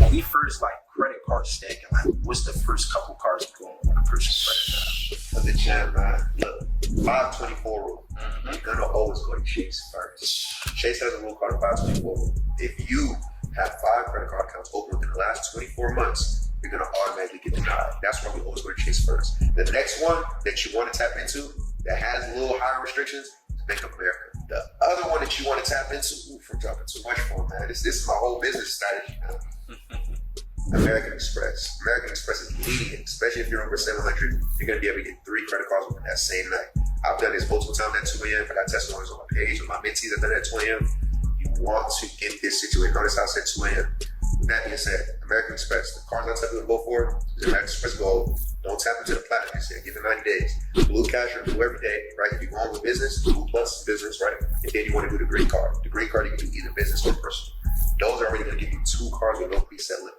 when we first like credit card stacking, like what's the first couple cards going on a person's credit card? For the gym, man. Look, 524 rule. You're gonna always go to Chase first. Chase has a rule called a 524 rule. If you have 5 credit card accounts open within the last 24 months, you're gonna automatically get denied. That's why we always go to Chase first. The next one that you want to tap into that has a little higher restrictions is Bank of America. The other one that you want to tap into, I'm dropping too much for man. This is my whole business strategy now. American Express. American Express is leading, especially if you're over 700. You're gonna be able to get 3 credit cards within that same night. I've done this multiple times at 2 a.m. I got testimonies on my page, with my mentees have done it at 2 a.m. You want to get this situated. Notice how I said 2 a.m. With that being said, American Express, the cards I tell you to go for is American Express Gold. Don't tap into the platinum. You said give it 90 days. Blue Cash or Blue every day, right? If you're going with business, Blue Plus business, right? And then you want to do the green card. The green card, you can do either business or personal. Those are already going to give you 2 cards with no preset limit.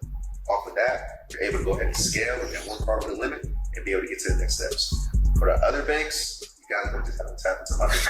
Off of that, you're able to go ahead and scale with that 1 card with a limit and be able to get to the next steps. For the other banks, you guys don't just have to tap into other banks.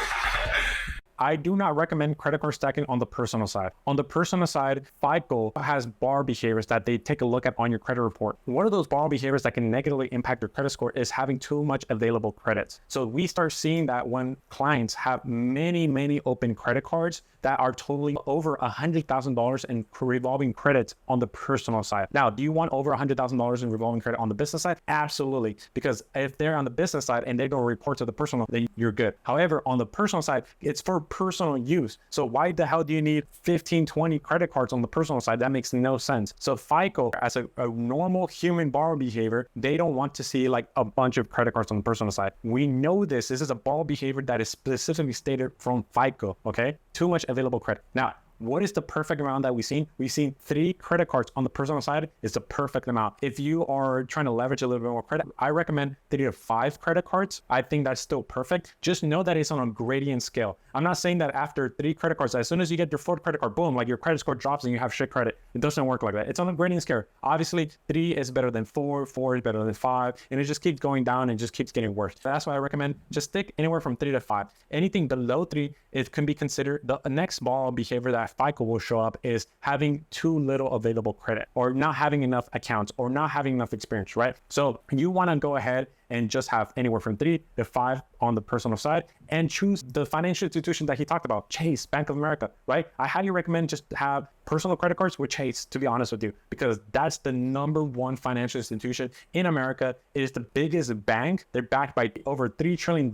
I do not recommend credit card stacking on the personal side. On the personal side, FICO has bar behaviors that they take a look at on your credit report. One of those bar behaviors that can negatively impact your credit score is having too much available credits. So we start seeing that when clients have many open credit cards that are totally over $100,000 in revolving credits on the personal side. Now, do you want over $100,000 in revolving credit on the business side? Absolutely, because if they're on the business side and they go report to the personal, then you're good. However, on the personal side, it's for personal use. So why the hell do you need 15, 20 credit cards on the personal side? That makes no sense. So FICO, as a normal human borrower behavior, they don't want to see like a bunch of credit cards on the personal side. We know this. This is a borrower behavior that is specifically stated from FICO, okay? Too much available credit. Now, what is the perfect amount that we've seen? We've seen 3 credit cards on the personal side is the perfect amount. If you are trying to leverage a little bit more credit, I recommend 3 to 5 credit cards. I think that's still perfect. Just know that it's on a gradient scale. I'm not saying that after 3 credit cards, as soon as you get your 4th credit card, boom, like your credit score drops and you have shit credit. It doesn't work like that. It's on a gradient scale. Obviously, 3 is better than 4, 4 is better than 5, and it just keeps going down and just keeps getting worse. That's why I recommend just stick anywhere from 3 to 5. Anything below 3, it can be considered the next borrower behavior that FICO will show up is having too little available credit or not having enough accounts or not having enough experience, right? So you want to go ahead and just have anywhere from 3 to 5 on the personal side and choose the financial institution that he talked about, Chase, Bank of America, right? I highly recommend just have personal credit cards with Chase, to be honest with you, because that's the #1 financial institution in America. It is the biggest bank. They're backed by over $3 trillion.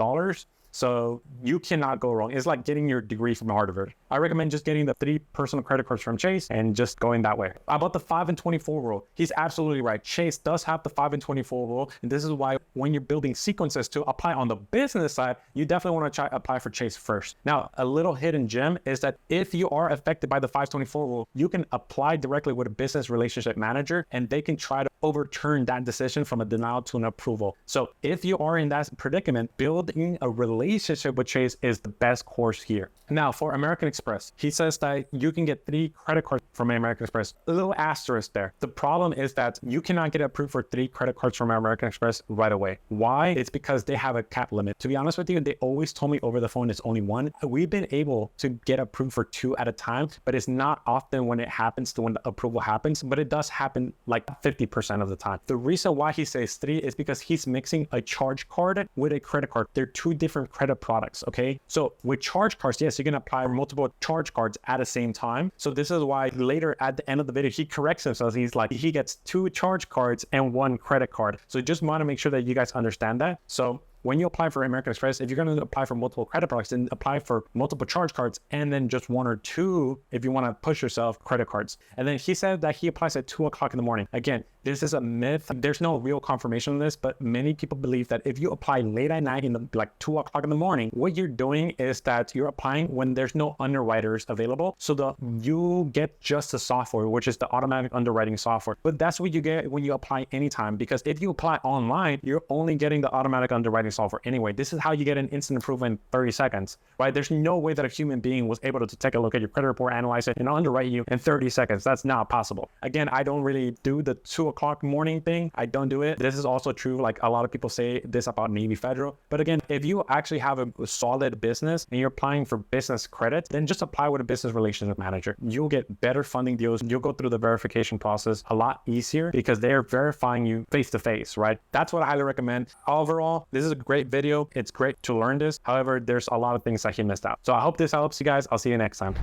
So you cannot go wrong. It's like getting your degree from Harvard. I recommend just getting the 3 personal credit cards from Chase and just going that way. About the 5 and 24 rule, he's absolutely right. Chase does have the 5 and 24 rule. And this is why when you're building sequences to apply on the business side, you definitely want to apply for Chase first. Now, a little hidden gem is that if you are affected by the 524 rule, you can apply directly with a business relationship manager and they can try to overturn that decision from a denial to an approval. So if you are in that predicament, building a relationship with Chase is the best course here. Now for American Express, he says that you can get 3 credit cards from American Express. A little asterisk there. The problem is that you cannot get approved for 3 credit cards from American Express right away. Why? It's because they have a cap limit. To be honest with you, they always told me over the phone it's only 1. We've been able to get approved for 2 at a time, but it's not often when it happens to when the approval happens, but it does happen like 50% of the time. The reason why he says 3 is because he's mixing a charge card with a credit card. They're 2 different credit products, okay? So with charge cards, yes, you can apply multiple charge cards at the same time. So this is why later at the end of the video, he corrects himself. He's like, he gets 2 charge cards and 1 credit card. So just want to make sure that you guys understand that. So when you apply for American Express, if you're going to apply for multiple credit products, then apply for multiple charge cards and then just 1 or 2 if you want to push yourself credit cards. And then he said that he applies at 2 o'clock in the morning. Again, this is a myth. There's no real confirmation on this, but many people believe that if you apply late at night in the, like 2 o'clock in the morning, what you're doing is that you're applying when there's no underwriters available. So you get just the software, which is the automatic underwriting software. But that's what you get when you apply anytime, because if you apply online, you're only getting the automatic underwriting software anyway. This is how you get an instant improvement in 30 seconds, right? There's no way that a human being was able to take a look at your credit report, analyze it, and underwrite you in 30 seconds. That's not possible. Again, I don't really do the 2 o'clock morning thing. I don't do it. This is also true. Like a lot of people say this about Navy Federal. But again, if you actually have a solid business and you're applying for business credit, then just apply with a business relationship manager. You'll get better funding deals. You'll go through the verification process a lot easier because they're verifying you face to face, right? That's what I highly recommend. Overall, this is a great video. It's great to learn this. However, there's a lot of things that he missed out. So I hope this helps you guys. I'll see you next time.